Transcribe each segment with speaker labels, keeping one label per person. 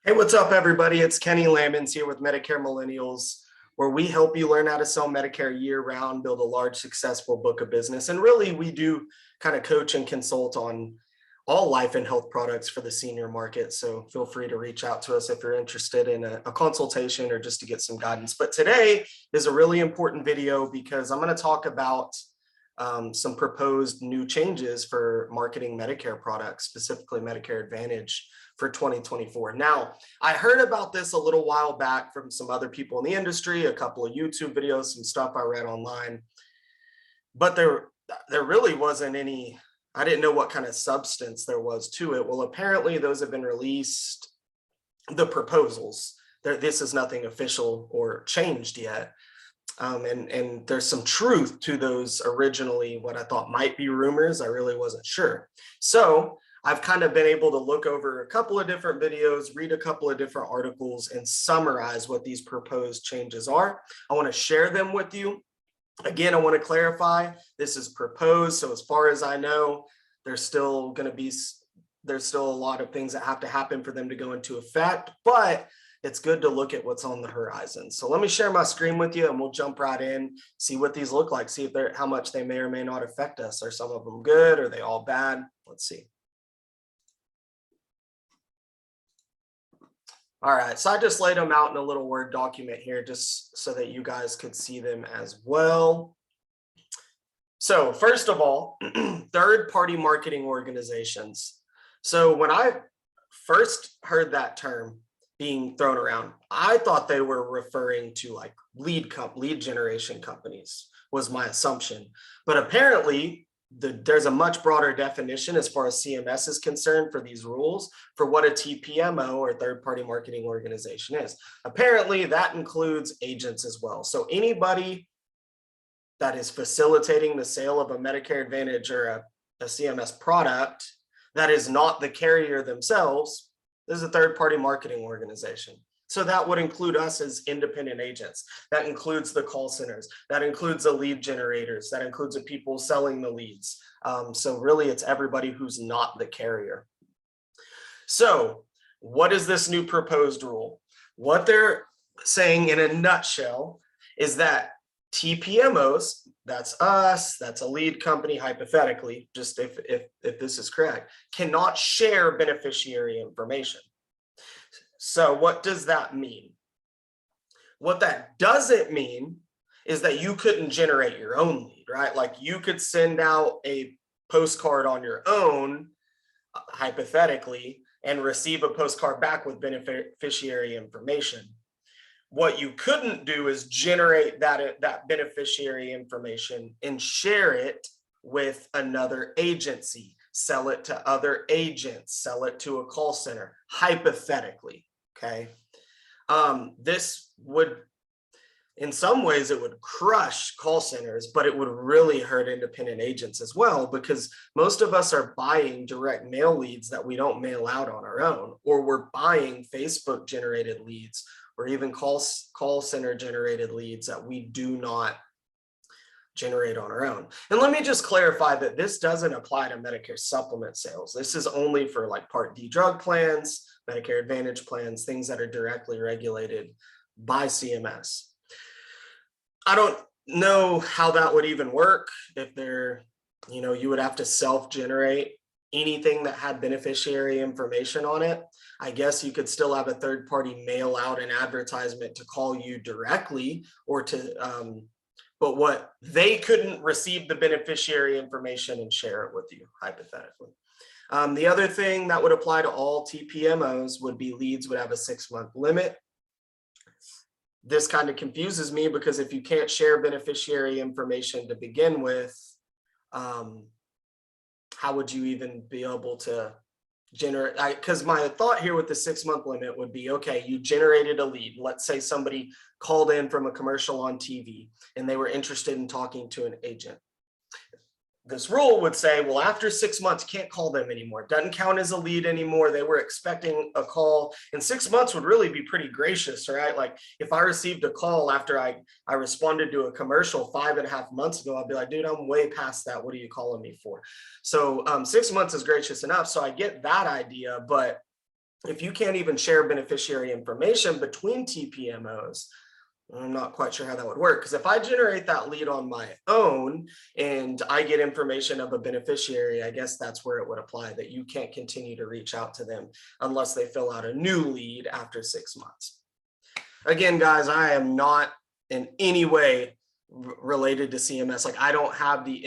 Speaker 1: Hey, what's up, everybody? It's Kenny Lamons here with Medicare Millennials, where we help you learn how to sell Medicare year-round, build a large, successful book of business. And really, we do kind of coach and consult on all life and health products for the senior market. So feel free to reach out to us if you're interested in a consultation or just to get some guidance. But today is a really important video because I'm going to talk about some proposed new changes for marketing Medicare products, specifically Medicare Advantage for 2024. Now, I heard about this a little while back from some other people in the industry, a couple of YouTube videos, some stuff I read online, but there really wasn't any, I didn't know what kind of substance there was to it. Well, apparently those have been released, the proposals. This is nothing official or changed yet. And there's some truth to those originally, what I thought might be rumors. I really wasn't sure. So I've kind of been able to look over a couple of different videos, read a couple of different articles, and summarize what these proposed changes are. I want to share them with you. Again, I want to clarify, this is proposed. So as far as I know, there's still a lot of things that have to happen for them to go into effect, but it's good to look at what's on the horizon. So let me share my screen with you and we'll jump right in, see what these look like, see if how much they may or may not affect us. Are some of them good? Are they all bad? Let's see. All right, so I just laid them out in a little Word document here just so that you guys could see them as well. So first of all, third-party marketing organizations. So when I first heard that term being thrown around, I thought they were referring to like lead generation companies was my assumption. But apparently there's a much broader definition as far as CMS is concerned for these rules for what a TPMO or third-party marketing organization is. Apparently that includes agents as well. So anybody that is facilitating the sale of a Medicare Advantage or a CMS product that is not the carrier themselves, this is a third-party marketing organization. So that would include us as independent agents. That includes the call centers. That includes the lead generators. That includes the people selling the leads. So really it's everybody who's not the carrier. So what is this new proposed rule? What they're saying in a nutshell is that TPMOs, that's us, that's a lead company hypothetically, just if this is correct, cannot share beneficiary information. So what does that mean? What that doesn't mean is that you couldn't generate your own lead, right? Like you could send out a postcard on your own, hypothetically, and receive a postcard back with beneficiary information. What you couldn't do is generate that beneficiary information and share it with another agency, sell it to other agents, sell it to a call center, hypothetically. Okay, this would, in some ways, it would crush call centers, but it would really hurt independent agents as well, because most of us are buying direct mail leads that we don't mail out on our own, or we're buying Facebook generated leads, or even call center generated leads that we do not generate on our own. And let me just clarify that this doesn't apply to Medicare supplement sales. This is only for like Part D drug plans, Medicare Advantage plans, things that are directly regulated by CMS. I don't know how that would even work if you would have to self-generate anything that had beneficiary information on it. I guess you could still have a third party mail out an advertisement to call you directly or to, but what they couldn't receive the beneficiary information and share it with you, hypothetically. The other thing that would apply to all TPMOs would be leads would have a 6-month limit. This kind of confuses me because if you can't share beneficiary information to begin with, how would you even be able to generate? Because my thought here with the 6-month limit would be, okay, you generated a lead. Let's say somebody called in from a commercial on TV and they were interested in talking to an agent. This rule would say, well, after 6 months, can't call them anymore. Doesn't count as a lead anymore. They were expecting a call, and 6 months would really be pretty gracious, right? Like if I received a call after I responded to a commercial 5.5 months ago, I'd be like, dude, I'm way past that. What are you calling me for? So 6 months is gracious enough. So I get that idea, but if you can't even share beneficiary information between TPMOs, I'm not quite sure how that would work, because if I generate that lead on my own and I get information of a beneficiary, I guess that's where it would apply, that you can't continue to reach out to them unless they fill out a new lead after 6 months. Again, guys, I am not in any way related to CMS. Like, I don't have the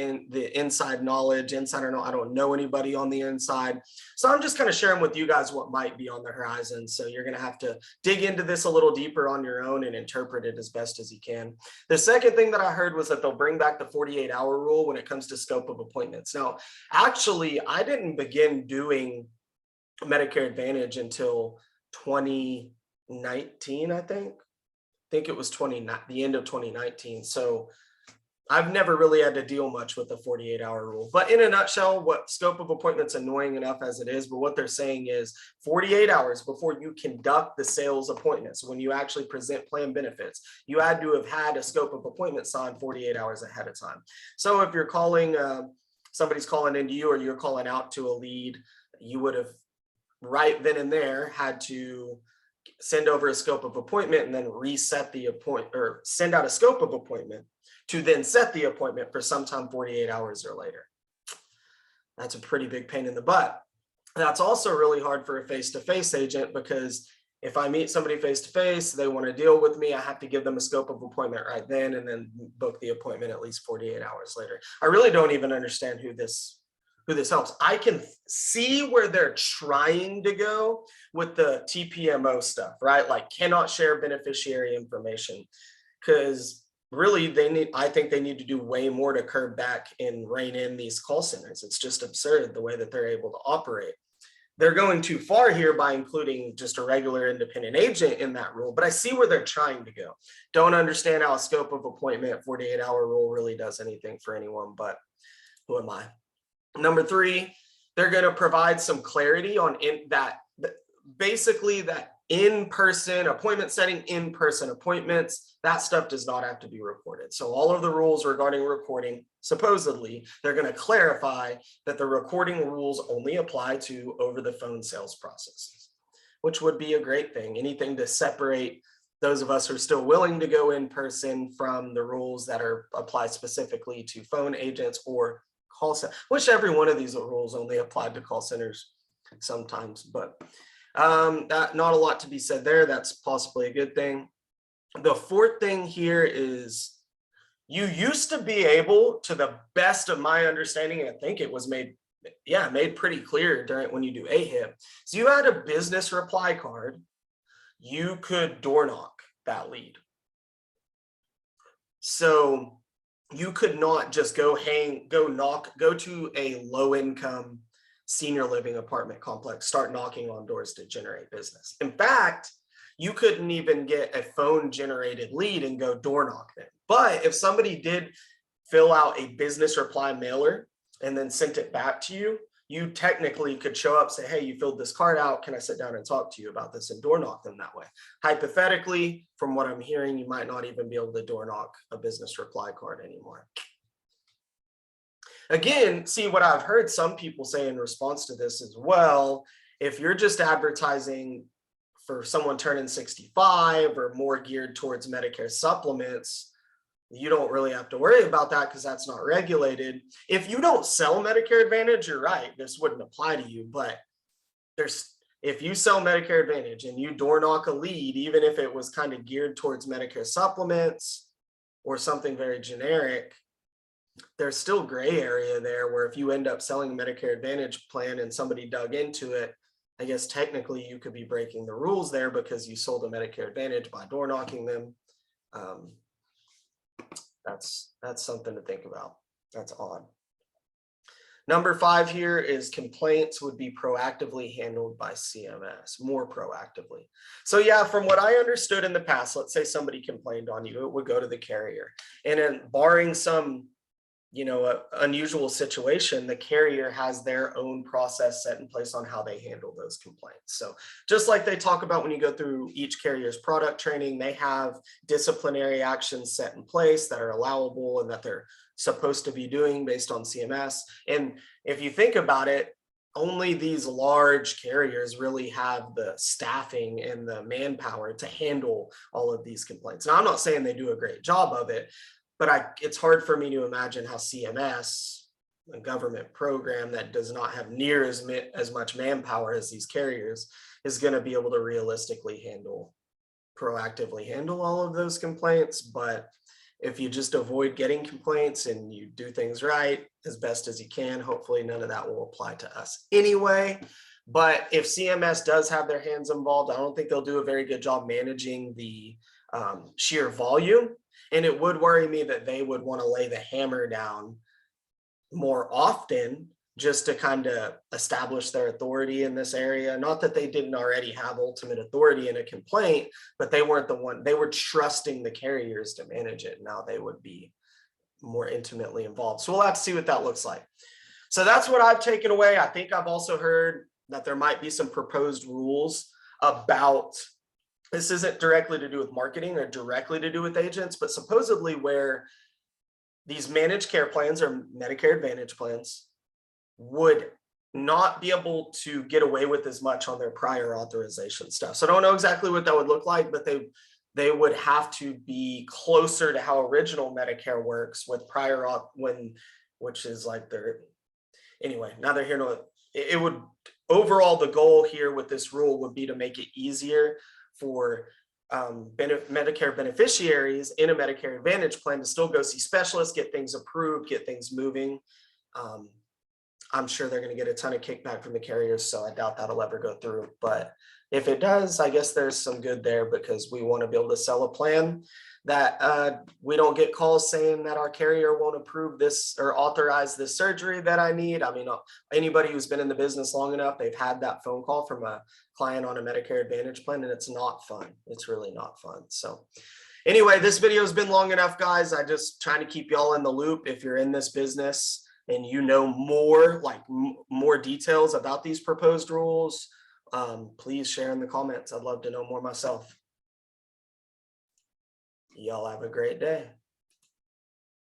Speaker 1: inside knowledge, insider knowledge. I don't know anybody on the inside. So I'm just kind of sharing with you guys what might be on the horizon. So you're going to have to dig into this a little deeper on your own and interpret it as best as you can. The second thing that I heard was that they'll bring back the 48-hour rule when it comes to scope of appointments. Now, actually, I didn't begin doing Medicare Advantage until 2019, I think it was the end of 2019. So I've never really had to deal much with the 48-hour rule. But in a nutshell, what scope of appointments, annoying enough as it is, but what they're saying is 48 hours before you conduct the sales appointments, when you actually present plan benefits, you had to have had a scope of appointment signed 48 hours ahead of time. So if you're calling, somebody's calling into you, or you're calling out to a lead, you would have right then and there had to send over a scope of appointment and then reset the appointment, or send out a scope of appointment to then set the appointment for sometime 48 hours or later. That's a pretty big pain in the butt. That's also really hard for a face-to-face agent, because if I meet somebody face-to-face, they want to deal with me, I have to give them a scope of appointment right then and then book the appointment at least 48 hours later. I really don't even understand who this helps. I can see where they're trying to go with the TPMO stuff, right? Like, cannot share beneficiary information, because really I think they need to do way more to curb back and rein in these call centers. It's just absurd the way that they're able to operate. They're going too far here by including just a regular independent agent in that rule, but I see where they're trying to go. Don't understand how a scope of appointment 48-hour rule really does anything for anyone, but who am I? Number 3, they're going to provide some clarity on basically that in-person appointment setting, in-person appointments, that stuff does not have to be recorded. So all of the rules regarding recording, supposedly, they're going to clarify that the recording rules only apply to over-the-phone sales processes, which would be a great thing. Anything to separate those of us who are still willing to go in person from the rules that are applied specifically to phone agents or call center, which every one of these rules only applied to call centers sometimes, but not a lot to be said there. That's possibly a good thing. The fourth thing here is, you used to be able, to the best of my understanding, I think it was made pretty clear when you do AHIP. So you had a business reply card, you could door knock that lead. So you could not just go to a low income senior living apartment complex, start knocking on doors to generate business. In fact, you couldn't even get a phone generated lead and go door knock them. But if somebody did fill out a business reply mailer and then sent it back to you, you technically could show up, say, hey, you filled this card out, can I sit down and talk to you about this, and door knock them that way. Hypothetically, from what I'm hearing, you might not even be able to door knock a business reply card anymore. Again, see, what I've heard some people say in response to this is, well, if you're just advertising for someone turning 65 or more geared towards Medicare supplements, you don't really have to worry about that because that's not regulated. If you don't sell Medicare Advantage, you're right, this wouldn't apply to you. But if you sell Medicare Advantage and you door knock a lead, even if it was kind of geared towards Medicare supplements or something very generic, there's still gray area there where if you end up selling a Medicare Advantage plan and somebody dug into it, I guess technically you could be breaking the rules there because you sold a Medicare Advantage by door knocking them. That's something to think about. That's odd. Number 5 here is complaints would be proactively handled by CMS, more proactively. So yeah, from what I understood in the past, let's say somebody complained on you, it would go to the carrier. And then barring some, unusual situation, the carrier has their own process set in place on how they handle those complaints. So just like they talk about when you go through each carrier's product training, they have disciplinary actions set in place that are allowable and that they're supposed to be doing based on CMS. And if you think about it, only these large carriers really have the staffing and the manpower to handle all of these complaints. Now, I'm not saying they do a great job of it, but it's hard for me to imagine how CMS, a government program that does not have near as much manpower as these carriers, is going to be able to realistically proactively handle all of those complaints. But if you just avoid getting complaints and you do things right as best as you can, hopefully none of that will apply to us anyway. But if CMS does have their hands involved, I don't think they'll do a very good job managing the sheer volume. And it would worry me that they would want to lay the hammer down more often just to kind of establish their authority in this area. Not that they didn't already have ultimate authority in a complaint, but they weren't the one. They were trusting the carriers to manage it. Now they would be more intimately involved. So we'll have to see what that looks like. So that's what I've taken away. I think I've also heard that there might be some proposed rules about, this isn't directly to do with marketing or directly to do with agents, but supposedly where these managed care plans or Medicare Advantage plans would not be able to get away with as much on their prior authorization stuff. So I don't know exactly what that would look like, but they would have to be closer to how original Medicare works with prior auth, which is like anyway, now they're here to, it would, overall, the goal here with this rule would be to make it easier for Medicare beneficiaries in a Medicare Advantage plan to still go see specialists, get things approved, get things moving. I'm sure they're going to get a ton of kickback from the carriers, so I doubt that'll ever go through. But if it does, I guess there's some good there, because we want to be able to sell a plan that we don't get calls saying that our carrier won't approve this or authorize this surgery that I need. I mean, anybody who's been in the business long enough, they've had that phone call from a client on a Medicare Advantage plan, and it's not fun. It's really not fun. So anyway, this video has been long enough, guys. I just trying to keep y'all in the loop. If you're in this business and you know more, like more details about these proposed rules, please share in the comments. I'd love to know more myself. Y'all have a great day.